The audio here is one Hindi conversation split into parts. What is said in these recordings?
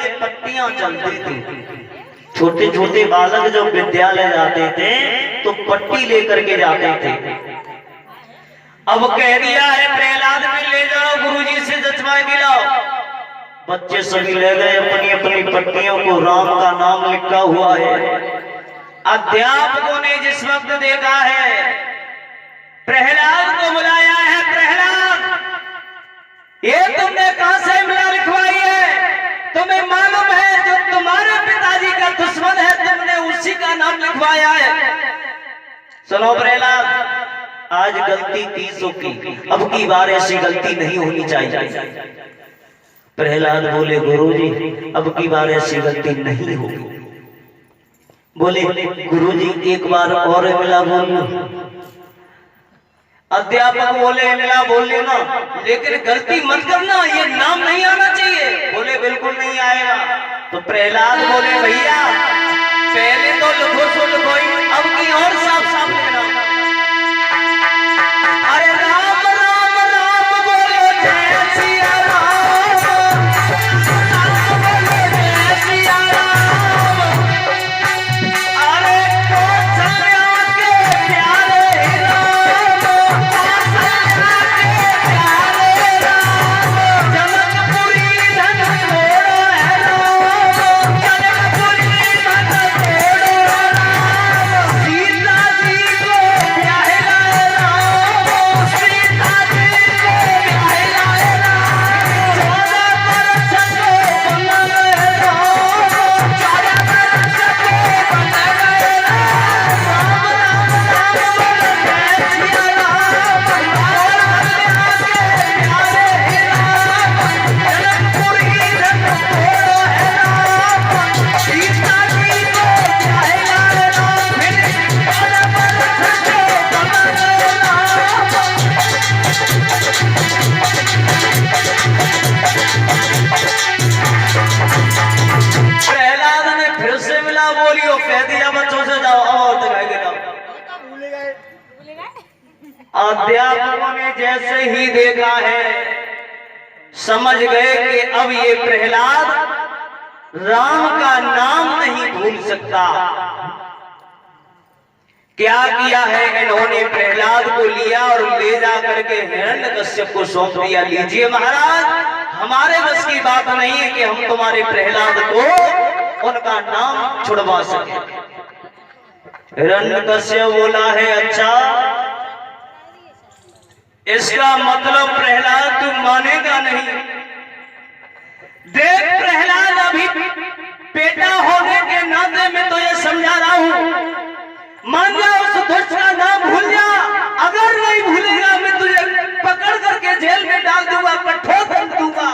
पहले पट्टियां चलती थी। छोटे छोटे बालक जब विद्यालय जाते थे तो पट्टी लेकर के जाते थे। अब कह दिया है प्रहलाद में ले जाओ गुरुजी से जचवा के लाओ। बच्चे सभी ले गए अपनी अपनी पट्टियों को, राम का नाम लिखा हुआ है। अध्यापकों ने जिस वक्त देखा है प्रहलाद को बुलाया है, प्रहलाद ये तुमने कहां से मिला लिखवाई है? तुम्हें मालूम है जो तुम्हारे पिताजी का दुश्मन है तुमने उसी का नाम लिखवाया है। सुनो प्रहलाद, आज गलती 300 की, अब की बार ऐसी गलती नहीं होनी चाहिए। प्रहलाद बोले गुरुजी अब की बार ऐसी गलती नहीं होगी। बोले गुरुजी एक बार और मिला बोल। अध्यापक बोले मिला बोल लेना लेकिन गलती मत करना, ये नाम नहीं आना चाहिए। बोले बिल्कुल नहीं आएगा। तो प्रहलाद बोले भैया पहले तो लिखो सो लिखो, अब की और साफ साफ लेना। अरे राम राम राम बोलो जय सिया राम, राम बोलो जय सिया राम। अरे कौशल्या के प्यारे राम, कौशल्या के प्यारे राम, जनकपुरी धन छोड़ो है राम, जनकपुरी धन छोड़ो राम। सीता जी को ब्याह लाए राम, सीता जी को ब्याह लाए राम। 14 बरस को बन गए राम, 14 बरस को बन गए राम। राम राम राम बोलो जय सिया राम, कौशल्या के प्यारे राम, जनकपुरी धन छोड़ो है राम, सीता जी को ब्याह लाए राम। फिर 14 बरस को बन गए राम। प्रहलाद ने फिर से मिला बोलियो, कह दिया बच्चों से जाओ और दिखाई के लाओ। अध्यापकों ने जैसे ही देखा है समझ गए कि अब ये प्रहलाद राम का नाम नहीं भूल सकता। क्या किया है इन्होंने, प्रहलाद को लिया और ले जा करके हिरण्यकश्यप को सौंप दिया। लीजिए महाराज, हमारे बस की बात नहीं है कि हम तुम्हारे प्रहलाद को उनका नाम छुड़वा सके। हिरण्यकश्यप बोला है अच्छा इसका मतलब प्रहलाद तू मानेगा नहीं। देख प्रहलाद अभी बेटा होने के नाते मैं तो ये समझा रहा हूं, मान जा उस दुष्ट का नाम भूल जा। अगर नहीं भूलेगा मैं तुझे पकड़ करके जेल में डाल दूंगा, कठोर दंड दूंगा।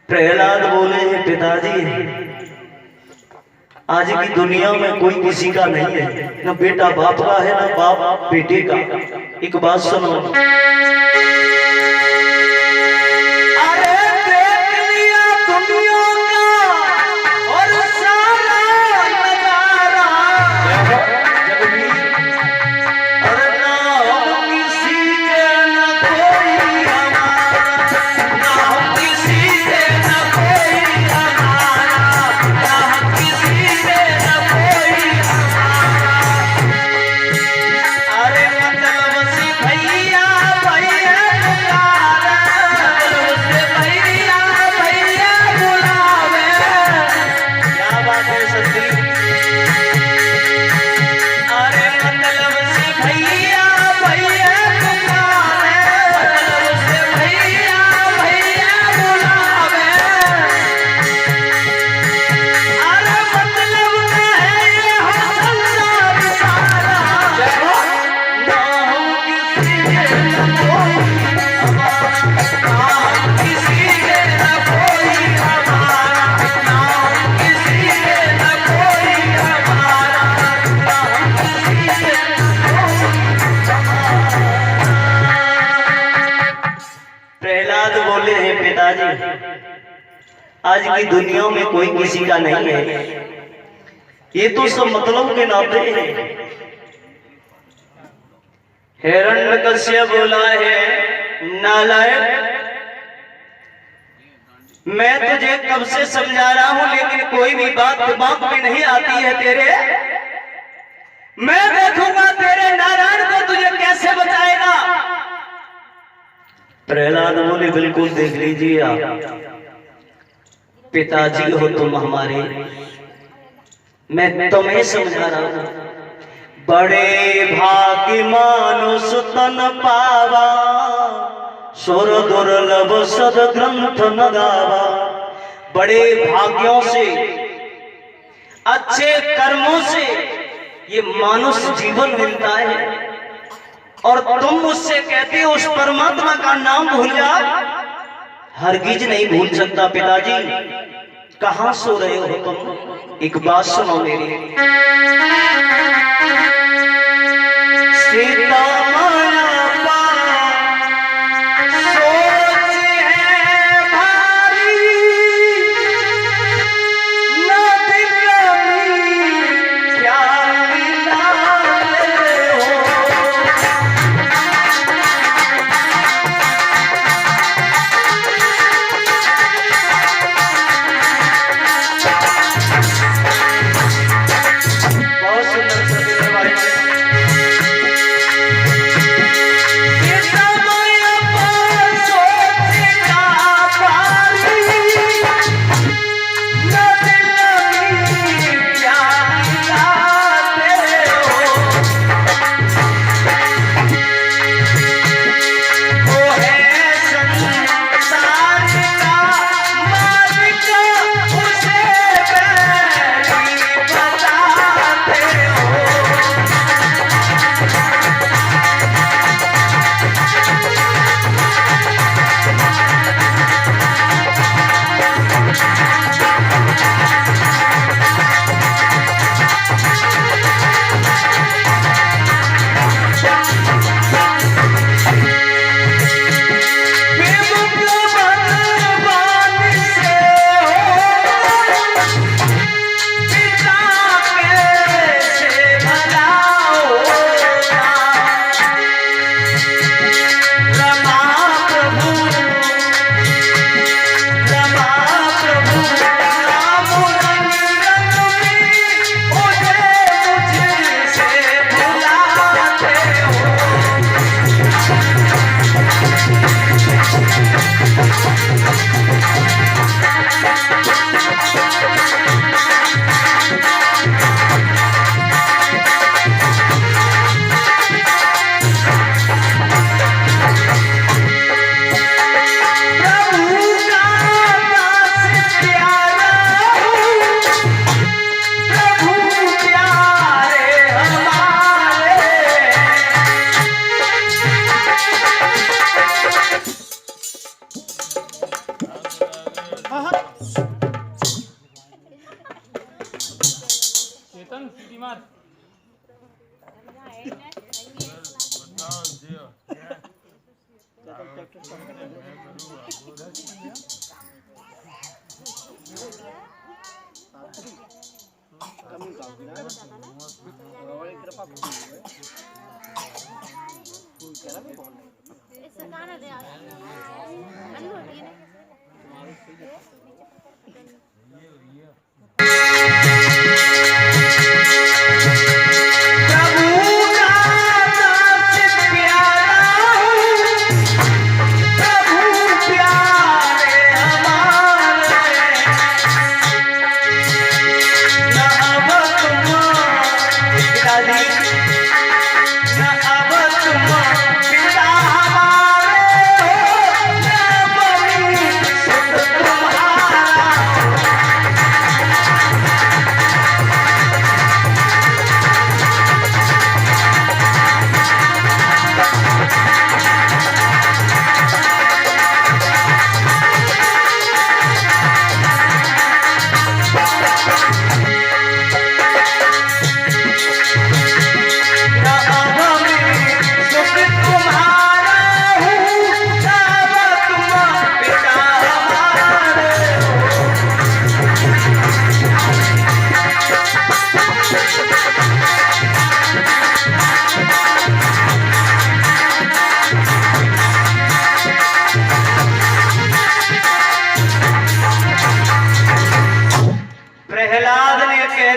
प्रहलाद बोले पिताजी आज की दुनिया में कोई किसी का नहीं है, न बेटा बाप का है न बाप बेटे का। एक बात सुनो, अरे देख लिया दुनिया का और सारा नजारा, और ना हम किसी के न कोई हमारा, ना हम किसी के न कोई हमारा, ना हम किसी के न कोई हमारा। अरे मतलब से भैया भैया बुलावे, मतलब से भैया भैया बुलावे। क्या बात है सच्ची। अरे मतलब से भैया भैया बुलावे, मतलब से भैया भैया बुलावे। अरे मतलब में है ये हो संसार सारा, ना हम किसी के न कोई हमारा, ना हम किसी के न कोई हमारा, ना हम किसी के न कोई हमारा, ना हम किसी के न कोई। प्रहलाद बोले हैं पिताजी आज की दुनिया में कोई किसी का नहीं है, ये तो सब मतलब के नाते हैं। हिरण्यकश्यप बोला है नालायक, मैं तुझे कब से समझा रहा हूं, लेकिन कोई भी बात दिमाग में नहीं आती है तेरे। मैं देखूंगा तेरे नारायण को तुझे कैसे बचाएगा। प्रहलाद बोले बिल्कुल देख लीजिए आप, पिताजी हो तुम हमारे, मैं तुम्हें समझा रहा हूं। बड़े भाग्य मानुष तन पावा, सुर दुर्लभ सद ग्रंथ न गावा। बड़े भाग्यों से, अच्छे कर्मों से ये मानुष जीवन मिलता है, और तुम मुझसे कहते हो उस परमात्मा का नाम भूल जा। हरगिज नहीं भूल सकता पिताजी। कहां सो रहे हो तुम, एक बात सुनो मेरी। सीता माया सोच है भारी, न दिल क्या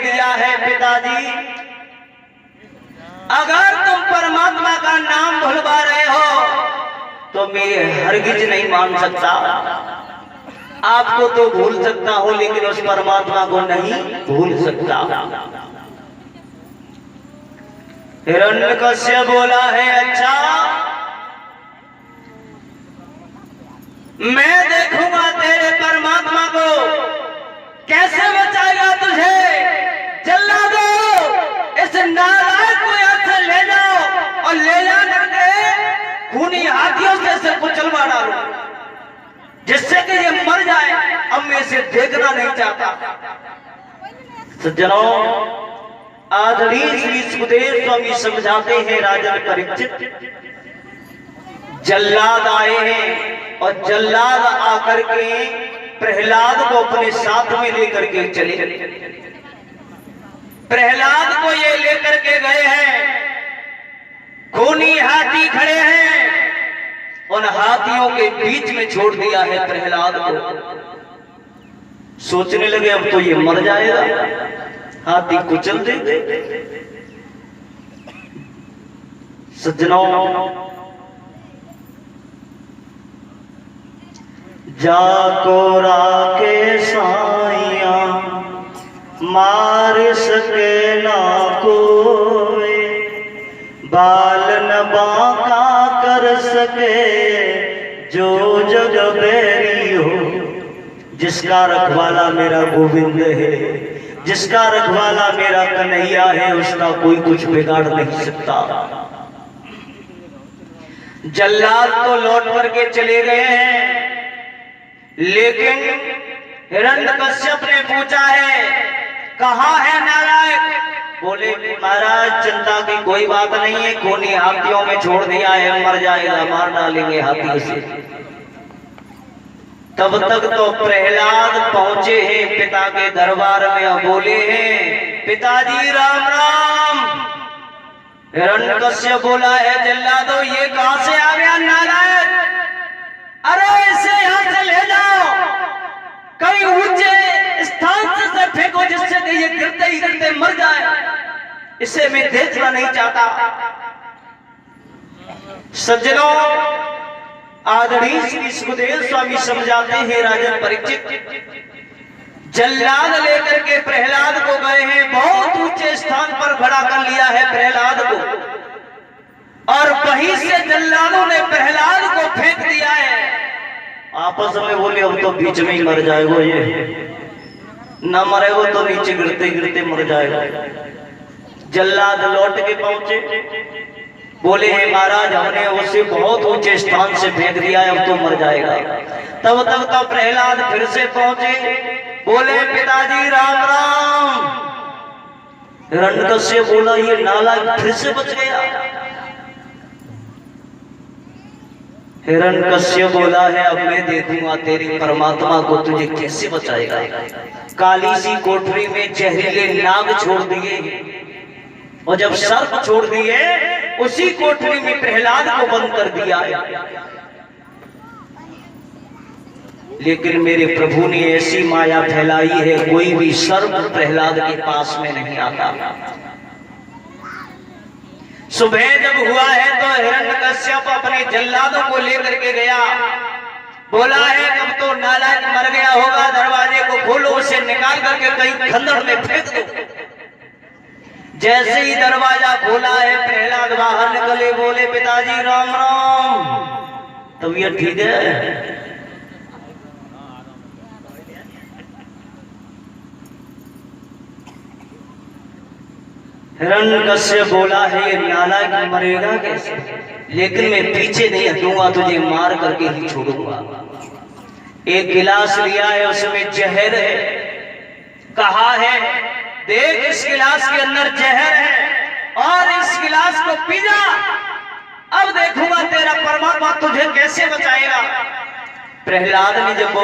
दिया है पिताजी, अगर तुम परमात्मा का नाम भुलवा रहे हो तो मैं हरगिज नहीं मान सकता। आपको तो भूल सकता हूं लेकिन उस परमात्मा को नहीं भूल सकता। हिरण्यकश्यप बोला है, अच्छा मैं देखूंगा तेरे परमात्मा को कैसे बचाएगा तुझे। जल्ला दो, इस नालायक को यहां से ले जाओ और ले जा करके खूनी हाथियों से इसे कुचलवा डालो जिससे कि ये मर जाए। अब मैं इसे देखना नहीं चाहता। सज्जनों, आदरणीय श्री सुखदेव स्वामी समझाते हैं, राजन परीक्षित जल्लाद आए हैं और जल्लाद आकर के प्रहलाद को अपने साथ में लेकर के चले। प्रहलाद को ये लेकर के गए हैं, खूनी हाथी खड़े हैं, उन हाथियों के बीच में छोड़ दिया है प्रहलाद को। सोचने लगे अब तो ये मर जाएगा, हाथी कुचल दे। सज्जनों, जाको राके साइया मार सके ना कोई, बाल न बांका कर सके जो जग बैरी हो। जिसका रखवाला मेरा गोविंद है, जिसका रखवाला मेरा कन्हैया है, उसका कोई कुछ बिगाड़ नहीं सकता। जल्लाद तो लौट करके चले गए हैं, लेकिन हिरण्यकश्यप ने पूछा है, कहाँ है नालायक? बोले महाराज चिंता की कोई बात नहीं है, खूनी हाथियों में छोड़ दिया है, मर जाएगा, मार डालेंगे हाथी से। तब तक तो प्रहलाद पहुंचे हैं पिता के दरबार में और बोले हैं, पिताजी राम राम। हिरण्यकश्यप बोला है, जल्लादो ये कहां से आ गया नालायक? अरे इसे यहां से ले जाओ, कहीं ऊंचे स्थान से फेंको जिससे कि ये गिरते ही गिरते मर जाए। इसे मैं देखना नहीं चाहता। सज्जनों, आदरणीय श्री सुखदेव स्वामी समझाते हैं, राजन परीक्षित जल्लाद लेकर के प्रहलाद को गए हैं, बहुत ऊंचे स्थान पर खड़ा कर लिया है प्रहलाद को, और वहीं से जल्लादों ने प्रहलाद को फेंक दिया है। आपस में बोले अब तो बीच में ही मर जाएगा, ये न मरेगा तो नीचे गिरते गिरते मर जाएगा। जल्लाद लौट के पहुंचे, बोले हैं महाराज हमने उसे बहुत ऊंचे स्थान से फेंक दिया है, अब तो मर जाएगा। तब तक तो प्रहलाद फिर से पहुंचे, बोले पिताजी राम राम। हिरण्यकश्यप बोला ये नालायक फिर से बच गया। हिरण्यकश्यप बोला है, अब मैं देखूंगा तेरी परमात्मा को तुझे कैसे बचाएगा। काली सी कोठरी में जहरीले नाग छोड़ दिए, और जब सर्प छोड़ दिए उसी कोठरी में प्रहलाद को बंद कर दिया है। लेकिन मेरे प्रभु ने ऐसी माया फैलाई है, कोई भी सर्प प्रहलाद के पास में नहीं आता। सुबह जब हुआ है तो हिरण्यकश्यप अपने जल्लादों को लेकर के गया, बोला है अब तो नालायक मर गया होगा, दरवाजे को खोलो, उसे निकाल करके कहीं खंदड़ में फेंक दो। जैसे ही दरवाजा खोला है प्रहलाद बाहर निकले, बोले पिताजी राम राम। तबीयत ठीक है? हिरण्यकश्यप बोला है ये नालायक मरेगा कैसे, लेकिन मैं पीछे नहीं हटूंगा, तुझे मार करके ही छोड़ूंगा। एक गिलास लिया है, उसमें जहर है, कहा है देख इस गिलास के अंदर जहर है और इस गिलास को पी जा, अब देखूंगा तेरा परमात्मा तुझे कैसे बचाएगा। प्रहलाद ने जब वो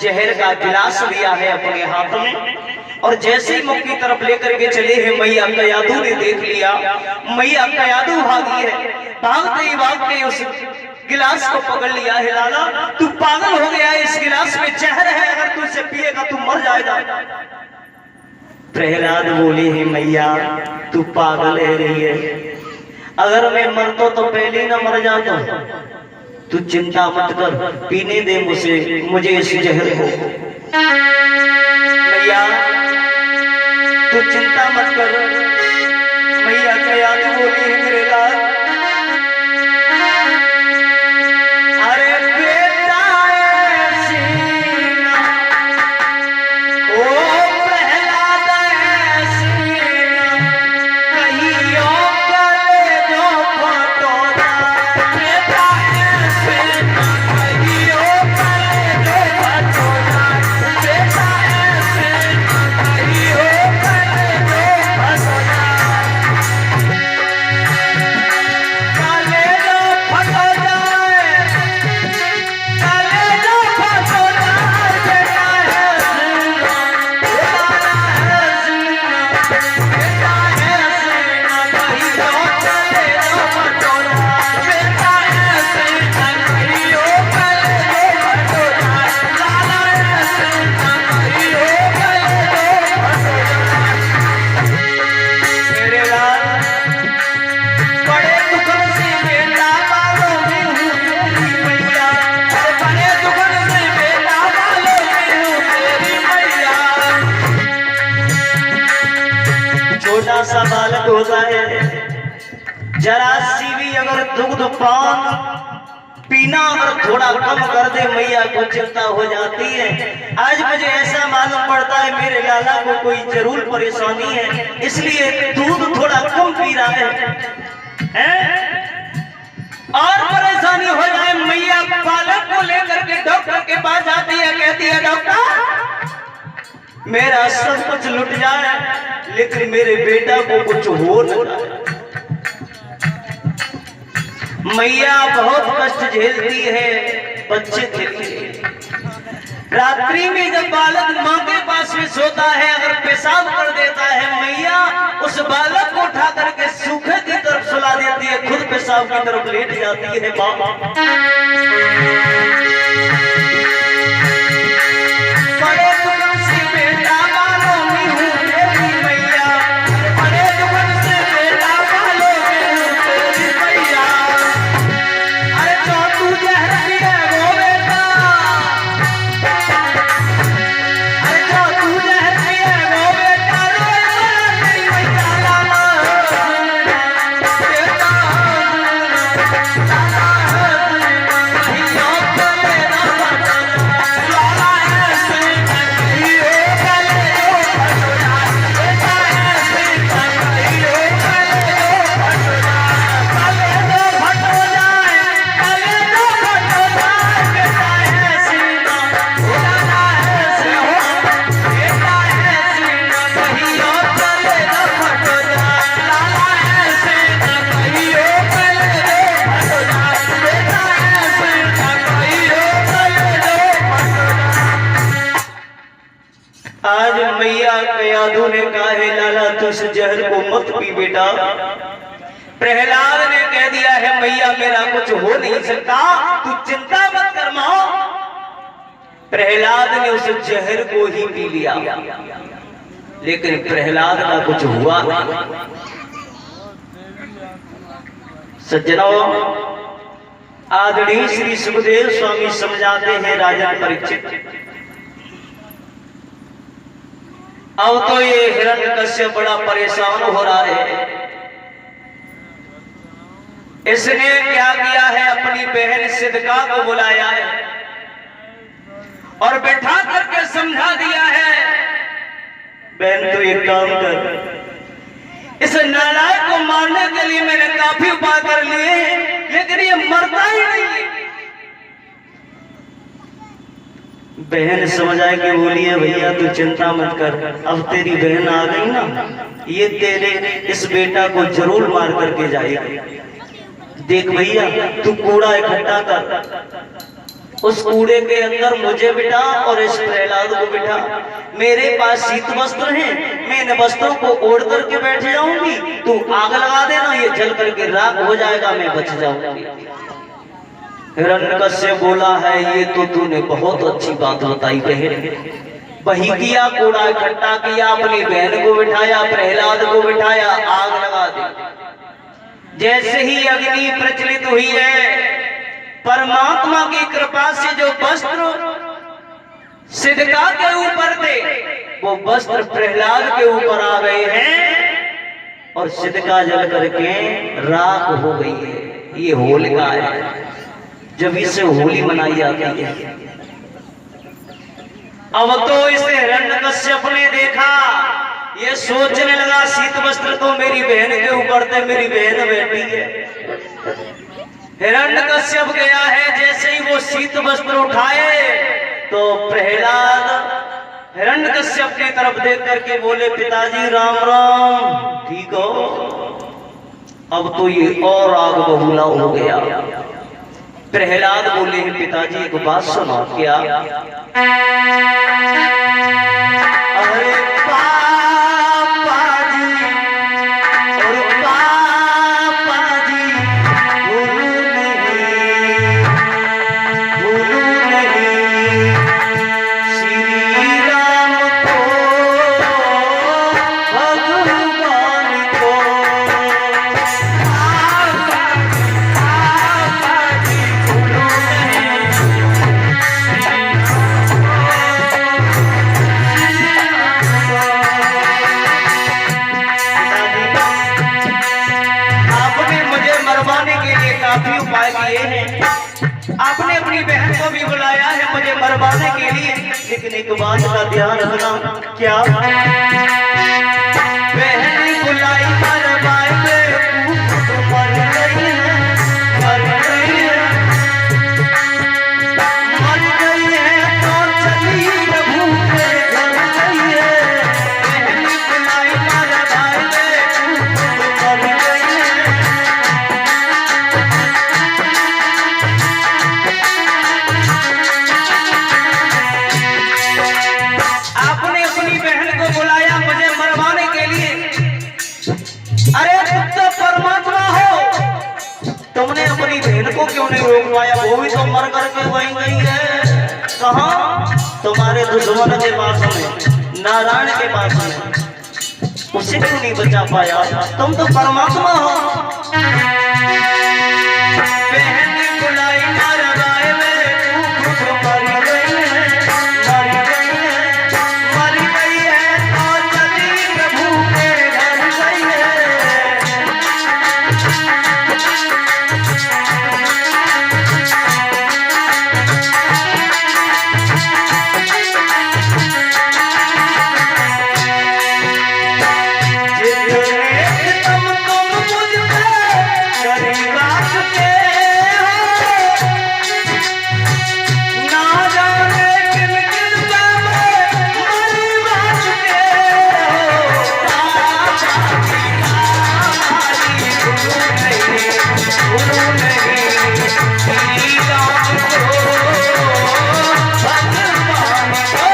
जहर का गिलास लिया है अपने हाथ में, और जैसे ही मुख की तरफ लेकर के चले हैं, मैया कयाधु ने देख लिया। मैया कयाधु भागी है, भागते ही भागते उस गिलास को पकड़ लिया है। लाला तू पागल हो गया, इस गिलास में जहर है, अगर तू इसे पिएगा तू मर जाएगा। प्रहलाद बोले हैं मैया तू पागल है रही है, अगर मैं मरता तो पहले ही ना मर जाता, तू चिंता मत कर, पीने दे मुझे इस जहर को। मैया तू चिंता मत कर, मैया क्या तू बोली है मेरे लाल, अरे बेटा ऐसी ना, ओ प्रहलाद ऐसी ना, कहीं और करे जो फटोला, बेटा ऐसी ना, कहीं और करे जो फटोला, बेटा ऐसी ना, कहीं और करे जो फटोला, काले जो फटो जाए, काले जो फटो जाए, बेटा ऐसी ना, बेटा ऐसी ना, बेटा ऐसी ना, कहीं और करे जो फटोला, बेटा ऐसी ना, कहीं और करे जो फटोला, लाला ऐसी ना, कहीं और करे जो फटोला। मेरे लाल बड़े दुखन से बेटा बालों में हूँ तेरी मैया, अरे बड़े दुखन से बेटा बालों में हूँ तेरी मैया। छोटा सा बालक होता है, जरा सी भी अगर दुग्ध पान पीना अगर थोड़ा कम कर दे मैया को चिंता हो जाती है। आज मुझे ऐसा मालूम पड़ता है मेरे लाला को कोई जरूर परेशानी है, इसलिए दूध थोड़ा कम पी रहा है? और परेशानी हो जाए मैया बालक को लेकर के डॉक्टर के पास आती है, कहती है डॉक्टर मेरा सब कुछ लुट जाए लेकिन मेरे बेटा को कुछ हो न जाए। मैया बहुत कष्ट झेलती है बच्चे के लिए। रात्रि में जब बालक माँ के पास में सोता है, अगर पेशाब कर देता है मैया उस बालक को उठा करके सूखे की तरफ सुला देती है, खुद पेशाब की तरफ लेट जाती है। बाबा बड़े दुखन से बेटा बालों में हूँ तेरी मैया, बड़े दुखन से बेटा बालों में हूँ तेरी मैया। अरे जो तू जहर पिए वो बेटा, अरे जो तू जहर पिए वो बेटा, रोए तेरी मैया लाला बेटा, लाला कहीं और करे ना फटोला, लाला ऐसे कहीं और करे जो फटोला, बेटा ऐसे कहीं और करे जो फटोला, काले जो फटो जाए, काले जो फटो जाए, बेटा ऐसे ना, लाला ऐसे हो, बेटा ऐसे ना, कहीं और करे जो फटोला, लाला ऐसे ना, कहीं और करे जो फटोला, बेटा ऐसे ना, कहीं और करे जो फटोला। आज मैया कयादू ने कहा है लाला तू इस जहर को मत पी बेटा। प्रहलाद ने कह दिया है मैया मेरा कुछ हो नहीं सकता, तू चिंता मत कर मां। प्रहलाद ने उस जहर को ही पी लिया, लेकिन प्रहलाद का कुछ हुआ नहीं। सज्जनों, आदरणीय श्री सुखदेव स्वामी समझाते हैं राजन परीक्षित, अब तो ये हिरण्यकश्यप बड़ा परेशान हो रहा है। इसने क्या किया है, अपनी बहन सिद्धका को बुलाया है और बैठा करके समझा दिया है, बहन तो एक काम कर, इस नालायक को मारने के लिए मैंने काफी उपाय कर लिए लेकिन ये मरता ही नहीं। बहन समझ आए कि बोली है भैया तू चिंता मत कर, अब तेरी बहन आ गई ना, ये तेरे इस बेटा को जरूर मार करके जाएगी। देख भैया तू कूड़ा इकट्ठा कर, उस कूड़े के अंदर मुझे बिठा और इस प्रहलाद को बिठा। मेरे पास शीत वस्त्र हैं, मैं इन वस्त्रों को ओढ़ करके बैठ जाऊंगी, तू आग लगा देना, ये जल करके राख हो जाएगा, मैं बच जाऊंगी। हिरण्यकश्यप बोला है ये तो तूने बहुत अच्छी बात बताई बहन, वही किया, कूड़ा इकट्ठा किया, अपनी बहन को बिठाया, प्रहलाद को बिठाया, आग लगा दी। जैसे ही अग्नि प्रचलित हुई है, परमात्मा की कृपा से जो वस्त्र सिद्धका के ऊपर थे वो वस्त्र प्रहलाद के ऊपर आ गए हैं और सिद्धका जल करके राख हो गई है। ये होलिका है, जब इससे होली मनाई जाती है। अब तो इसे हिरण्यकश्यप ने देखा, ये सोचने लगा शीत वस्त्र तो मेरी बहन के ऊपर थे, मेरी बहन बैठी है। हिरण्यकश्यप गया है, जैसे ही वो शीत वस्त्र उठाए तो प्रहलाद हिरण्यकश्यप की तरफ देख करके बोले, पिताजी राम राम, ठीक हो? अब तो ये और आग बबूला हो गया। प्रहलाद बोले, पिताजी एक बात सुनो। क्या? अरे पापा जी, और पापा जी, भूलू नहीं श्री राम को, भगवान को। काफी उपाय किए हैं, आपने अपनी बहन को भी बुलाया है मुझे मरवाने के लिए, लेकिन एक बात का ध्यान रखना। क्या? बहन बुलाई मरवाए, तू मर गई है, मर गई है, मर गई है तो चली प्रभु के घर गई है। बहन बुलाई मरवाए, तू मर गई है। आपने अपनी बहन को बुलाया मुझे मरवाने के लिए। अरे तुम तो परमात्मा हो, तुमने अपनी बहन को क्यों नहीं रोक पाया? वो भी तो मर करके वहीं गई है। कहाँ? तुम्हारे दुश्मन के पास में, नारायण के पास में। उसे क्यों नहीं बचा पाया? तुम तो परमात्मा हो। बहन बुलाई मरवाए में, तू खुद मर गई है, मर गई है, मर गई है तो चली प्रभु के घर गई है। जितने तुम मुझ पे करीब आ चुके हो, ना जाने किन किन पे मरीब आ चुके हो। हमारी गुरु नहीं, गुरु नहीं, श्री राम को, भगवान को।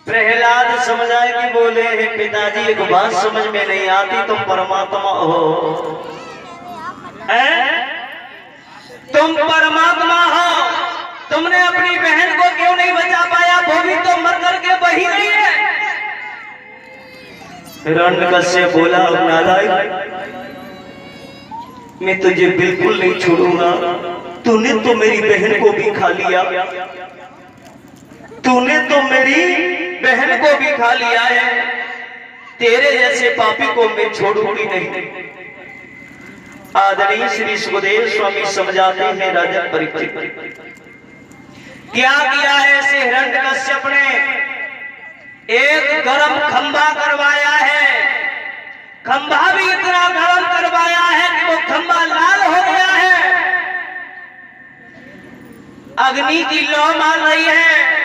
प्रहलाद समझ आए कि बोले, हे पिताजी एक बात समझ में नहीं आती, तुम परमात्मा हो, तुम परमात्मा हो, तुमने अपनी बहन को क्यों नहीं बचा पाया? वो भी तो मर करके वही नहीं है। हिरण्यकश्यप बोला, नारायण मैं तुझे बिल्कुल नहीं छोड़ूंगा। तूने तो मेरी बहन को भी खा लिया, तूने तो मेरी बहन को भी खा लिया है, तेरे जैसे पापी को मैं छोड़ूंगी नहीं। आदरणीय श्री सुखदेव स्वामी समझाते हैं, राजा परीक्षित क्या किया है ऐसे हिरण्यकश्यप ने? एक गरम खंभा करवाया है, खंभा भी इतना गरम करवाया है कि वो खंभा लाल हो गया है, अग्नि की लौ मार रही है,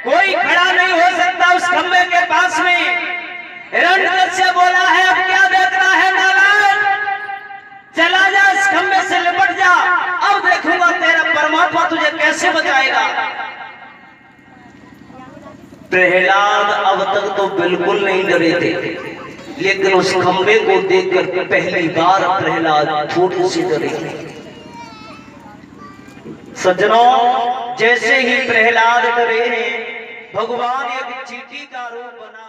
कोई खड़ा नहीं हो सकता उस खंभे के पास में। हिरण्यकश्यप बोला है, अब क्या देखना है नारायण, चला जा इस खंभे से लिपट जा, अब देखूंगा तेरा परमात्मा तुझे कैसे बचाएगा। प्रहलाद अब तक तो बिल्कुल नहीं डरे थे, लेकिन उस खंबे को देखकर पहली बार प्रहलाद थोड़ी सी डरे। सज्जनों, जैसे ही प्रहलाद डरे, भगवान एक चींटी का रूप बना